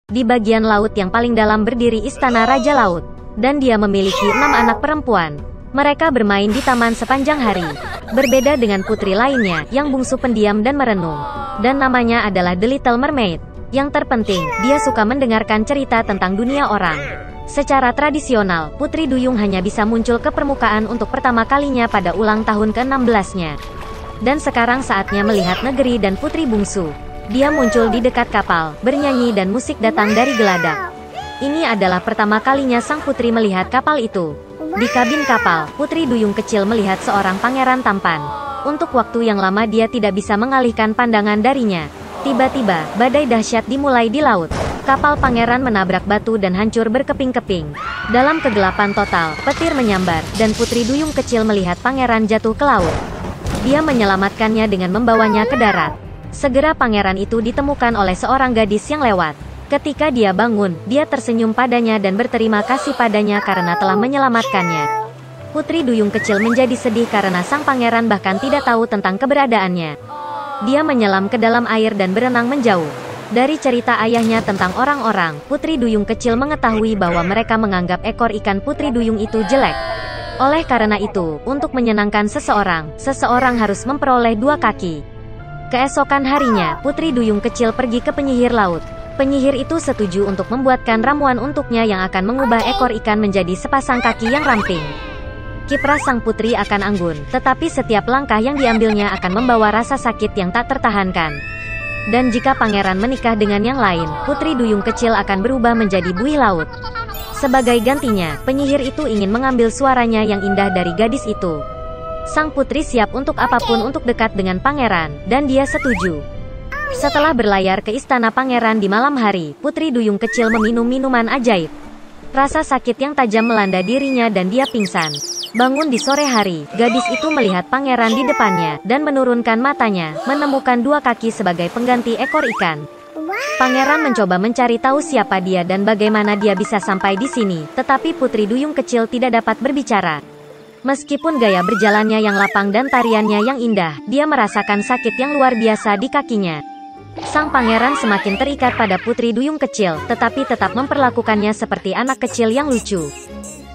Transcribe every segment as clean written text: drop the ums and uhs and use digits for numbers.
Di bagian laut yang paling dalam berdiri Istana Raja Laut. Dan dia memiliki 6 anak perempuan. Mereka bermain di taman sepanjang hari. Berbeda dengan putri lainnya, yang bungsu pendiam dan merenung. Dan namanya adalah The Little Mermaid. Yang terpenting, dia suka mendengarkan cerita tentang dunia orang. Secara tradisional, Putri Duyung hanya bisa muncul ke permukaan untuk pertama kalinya pada ulang tahun ke-16-nya. Dan sekarang saatnya melihat negeri dan putri bungsu. Dia muncul di dekat kapal, bernyanyi dan musik datang dari geladak. Ini adalah pertama kalinya sang putri melihat kapal itu. Di kabin kapal, Putri Duyung kecil melihat seorang pangeran tampan. Untuk waktu yang lama dia tidak bisa mengalihkan pandangan darinya. Tiba-tiba, badai dahsyat dimulai di laut. Kapal pangeran menabrak batu dan hancur berkeping-keping. Dalam kegelapan total, petir menyambar, dan Putri Duyung kecil melihat pangeran jatuh ke laut. Dia menyelamatkannya dengan membawanya ke darat. Segera pangeran itu ditemukan oleh seorang gadis yang lewat. Ketika dia bangun, dia tersenyum padanya dan berterima kasih padanya karena telah menyelamatkannya. Putri Duyung kecil menjadi sedih karena sang pangeran bahkan tidak tahu tentang keberadaannya. Dia menyelam ke dalam air dan berenang menjauh. Dari cerita ayahnya tentang orang-orang, Putri Duyung kecil mengetahui bahwa mereka menganggap ekor ikan Putri Duyung itu jelek. Oleh karena itu, untuk menyenangkan seseorang harus memperoleh 2 kaki. Keesokan harinya, Putri Duyung kecil pergi ke penyihir laut. Penyihir itu setuju untuk membuatkan ramuan untuknya yang akan mengubah ekor ikan menjadi sepasang kaki yang ramping. Kiprah sang putri akan anggun, tetapi setiap langkah yang diambilnya akan membawa rasa sakit yang tak tertahankan. Dan jika pangeran menikah dengan yang lain, Putri Duyung kecil akan berubah menjadi buih laut. Sebagai gantinya, penyihir itu ingin mengambil suaranya yang indah dari gadis itu. Sang putri siap untuk apapun untuk dekat dengan pangeran, dan dia setuju. Setelah berlayar ke istana pangeran di malam hari, Putri Duyung kecil meminum minuman ajaib. Rasa sakit yang tajam melanda dirinya dan dia pingsan. Bangun di sore hari, gadis itu melihat pangeran di depannya, dan menurunkan matanya, menemukan 2 kaki sebagai pengganti ekor ikan. Pangeran mencoba mencari tahu siapa dia dan bagaimana dia bisa sampai di sini, tetapi Putri Duyung kecil tidak dapat berbicara. Meskipun gaya berjalannya yang lapang dan tariannya yang indah, dia merasakan sakit yang luar biasa di kakinya. Sang pangeran semakin terikat pada Putri Duyung kecil, tetapi tetap memperlakukannya seperti anak kecil yang lucu.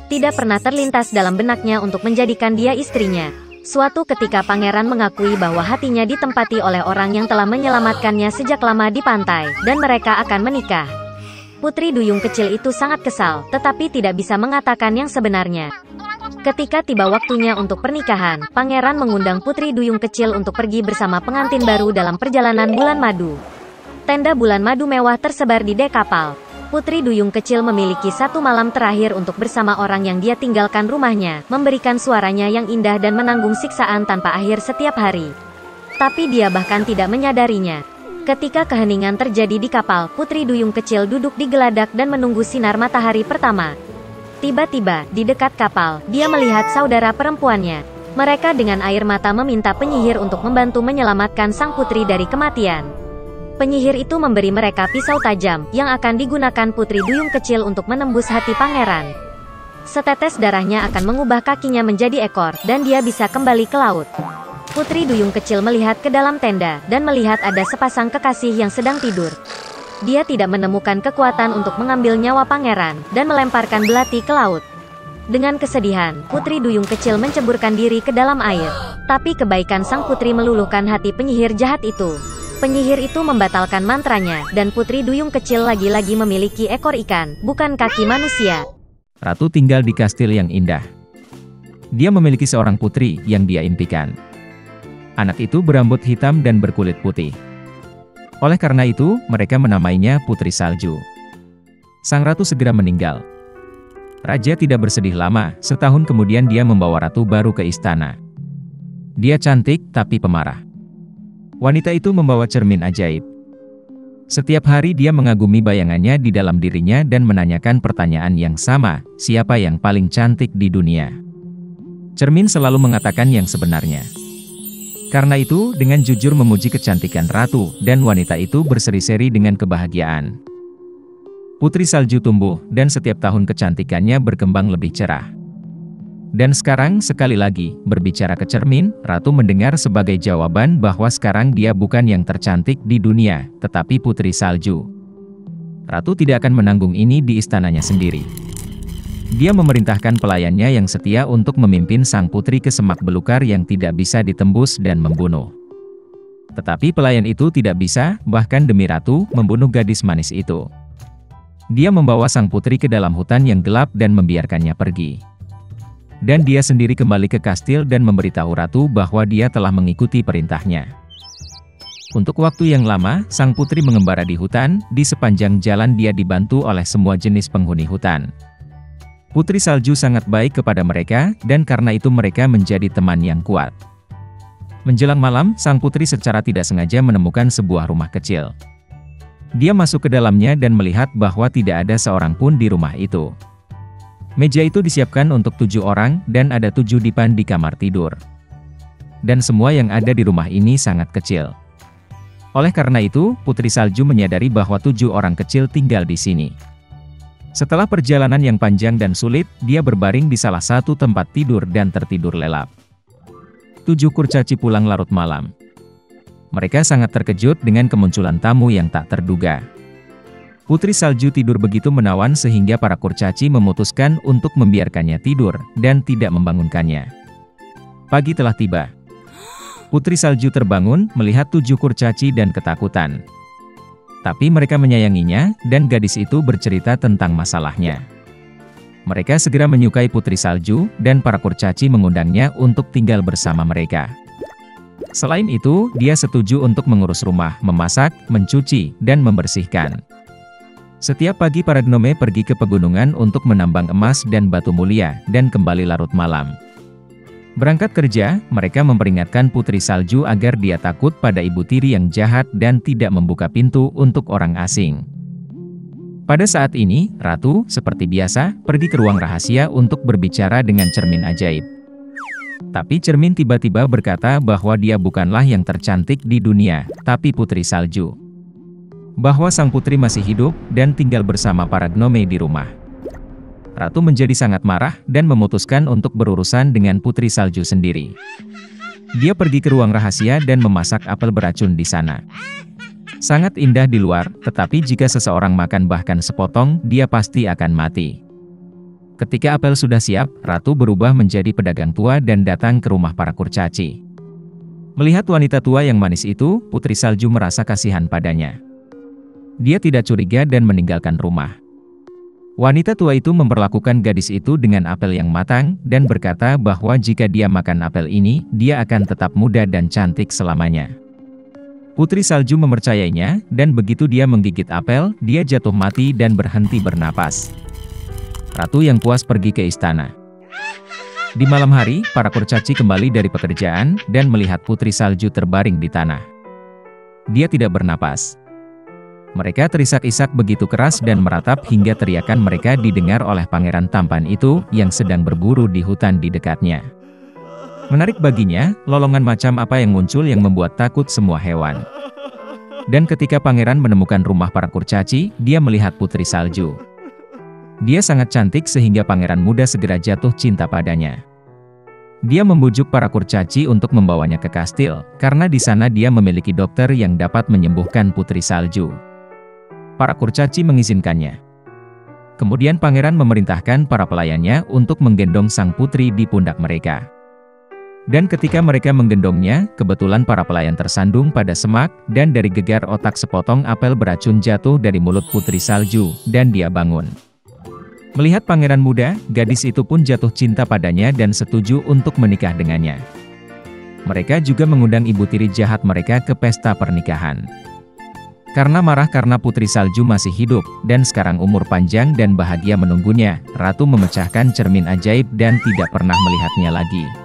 Tidak pernah terlintas dalam benaknya untuk menjadikan dia istrinya. Suatu ketika pangeran mengakui bahwa hatinya ditempati oleh orang yang telah menyelamatkannya sejak lama di pantai, dan mereka akan menikah. Putri Duyung kecil itu sangat kesal, tetapi tidak bisa mengatakan yang sebenarnya. Ketika tiba waktunya untuk pernikahan, pangeran mengundang Putri Duyung kecil untuk pergi bersama pengantin baru dalam perjalanan bulan madu. Tenda bulan madu mewah tersebar di dek kapal. Putri Duyung kecil memiliki 1 malam terakhir untuk bersama orang yang dia tinggalkan rumahnya, memberikan suaranya yang indah dan menanggung siksaan tanpa akhir setiap hari. Tapi dia bahkan tidak menyadarinya. Ketika keheningan terjadi di kapal, Putri Duyung kecil duduk di geladak dan menunggu sinar matahari pertama. Tiba-tiba, di dekat kapal, dia melihat saudara perempuannya. Mereka dengan air mata meminta penyihir untuk membantu menyelamatkan sang putri dari kematian. Penyihir itu memberi mereka pisau tajam, yang akan digunakan Putri Duyung kecil untuk menembus hati pangeran. Setetes darahnya akan mengubah kakinya menjadi ekor, dan dia bisa kembali ke laut. Putri Duyung kecil melihat ke dalam tenda, dan melihat ada sepasang kekasih yang sedang tidur. Dia tidak menemukan kekuatan untuk mengambil nyawa pangeran, dan melemparkan belati ke laut. Dengan kesedihan, Putri Duyung kecil menceburkan diri ke dalam air. Tapi kebaikan sang putri meluluhkan hati penyihir jahat itu. Penyihir itu membatalkan mantranya, dan Putri Duyung kecil lagi-lagi memiliki ekor ikan, bukan kaki manusia. Ratu tinggal di kastil yang indah. Dia memiliki seorang putri yang dia impikan. Anak itu berambut hitam dan berkulit putih. Oleh karena itu, mereka menamainya Putri Salju. Sang ratu segera meninggal. Raja tidak bersedih lama, setahun kemudian dia membawa ratu baru ke istana. Dia cantik, tapi pemarah. Wanita itu membawa cermin ajaib. Setiap hari dia mengagumi bayangannya di dalam dirinya dan menanyakan pertanyaan yang sama, siapa yang paling cantik di dunia? Cermin selalu mengatakan yang sebenarnya. Karena itu, dengan jujur memuji kecantikan ratu, dan wanita itu berseri-seri dengan kebahagiaan. Putri Salju tumbuh, dan setiap tahun kecantikannya berkembang lebih cerah. Dan sekarang, sekali lagi, berbicara ke cermin, ratu mendengar sebagai jawaban bahwa sekarang dia bukan yang tercantik di dunia, tetapi Putri Salju. Ratu tidak akan menanggung ini di istananya sendiri. Dia memerintahkan pelayannya yang setia untuk memimpin sang putri ke semak belukar yang tidak bisa ditembus dan membunuh. Tetapi pelayan itu tidak bisa, bahkan demi ratu, membunuh gadis manis itu. Dia membawa sang putri ke dalam hutan yang gelap dan membiarkannya pergi. Dan dia sendiri kembali ke kastil dan memberitahu ratu bahwa dia telah mengikuti perintahnya. Untuk waktu yang lama, sang putri mengembara di hutan. Di sepanjang jalan dia dibantu oleh semua jenis penghuni hutan. Putri Salju sangat baik kepada mereka, dan karena itu mereka menjadi teman yang kuat. Menjelang malam, sang putri secara tidak sengaja menemukan sebuah rumah kecil. Dia masuk ke dalamnya dan melihat bahwa tidak ada seorang pun di rumah itu. Meja itu disiapkan untuk 7 orang, dan ada 7 dipan di kamar tidur. Dan semua yang ada di rumah ini sangat kecil. Oleh karena itu, Putri Salju menyadari bahwa 7 orang kecil tinggal di sini. Setelah perjalanan yang panjang dan sulit, dia berbaring di salah satu tempat tidur dan tertidur lelap. 7 kurcaci pulang larut malam. Mereka sangat terkejut dengan kemunculan tamu yang tak terduga. Putri Salju tidur begitu menawan sehingga para kurcaci memutuskan untuk membiarkannya tidur dan tidak membangunkannya. Pagi telah tiba. Putri Salju terbangun, melihat 7 kurcaci dan ketakutan. Tapi mereka menyayanginya, dan gadis itu bercerita tentang masalahnya. Mereka segera menyukai Putri Salju, dan para kurcaci mengundangnya untuk tinggal bersama mereka. Selain itu, dia setuju untuk mengurus rumah, memasak, mencuci, dan membersihkan. Setiap pagi para gnome pergi ke pegunungan untuk menambang emas dan batu mulia, dan kembali larut malam. Berangkat kerja, mereka memperingatkan Putri Salju agar dia takut pada ibu tiri yang jahat dan tidak membuka pintu untuk orang asing. Pada saat ini, Ratu, seperti biasa, pergi ke ruang rahasia untuk berbicara dengan cermin ajaib. Tapi cermin tiba-tiba berkata bahwa dia bukanlah yang tercantik di dunia, tapi Putri Salju. Bahwa sang putri masih hidup dan tinggal bersama para gnome di rumah. Ratu menjadi sangat marah dan memutuskan untuk berurusan dengan Putri Salju sendiri. Dia pergi ke ruang rahasia dan memasak apel beracun di sana. Sangat indah di luar, tetapi jika seseorang makan bahkan sepotong, dia pasti akan mati. Ketika apel sudah siap, Ratu berubah menjadi pedagang tua dan datang ke rumah para kurcaci. Melihat wanita tua yang manis itu, Putri Salju merasa kasihan padanya. Dia tidak curiga dan meninggalkan rumah. Wanita tua itu memperlakukan gadis itu dengan apel yang matang, dan berkata bahwa jika dia makan apel ini, dia akan tetap muda dan cantik selamanya. Putri Salju mempercayainya, dan begitu dia menggigit apel, dia jatuh mati dan berhenti bernapas. Ratu yang puas pergi ke istana. Di malam hari, para kurcaci kembali dari pekerjaan, dan melihat Putri Salju terbaring di tanah. Dia tidak bernapas. Mereka terisak-isak begitu keras dan meratap hingga teriakan mereka didengar oleh pangeran tampan itu, yang sedang berburu di hutan di dekatnya. Menarik baginya, lolongan macam apa yang muncul yang membuat takut semua hewan. Dan ketika pangeran menemukan rumah para kurcaci, dia melihat Putri Salju. Dia sangat cantik sehingga pangeran muda segera jatuh cinta padanya. Dia membujuk para kurcaci untuk membawanya ke kastil, karena di sana dia memiliki dokter yang dapat menyembuhkan Putri Salju. Para kurcaci mengizinkannya. Kemudian pangeran memerintahkan para pelayannya untuk menggendong sang putri di pundak mereka. Dan ketika mereka menggendongnya, kebetulan para pelayan tersandung pada semak, dan dari gegar otak sepotong apel beracun jatuh dari mulut Putri Salju, dan dia bangun. Melihat pangeran muda, gadis itu pun jatuh cinta padanya dan setuju untuk menikah dengannya. Mereka juga mengundang ibu tiri jahat mereka ke pesta pernikahan. Karena marah karena Putri Salju masih hidup, dan sekarang umur panjang dan bahagia menunggunya, Ratu memecahkan cermin ajaib dan tidak pernah melihatnya lagi.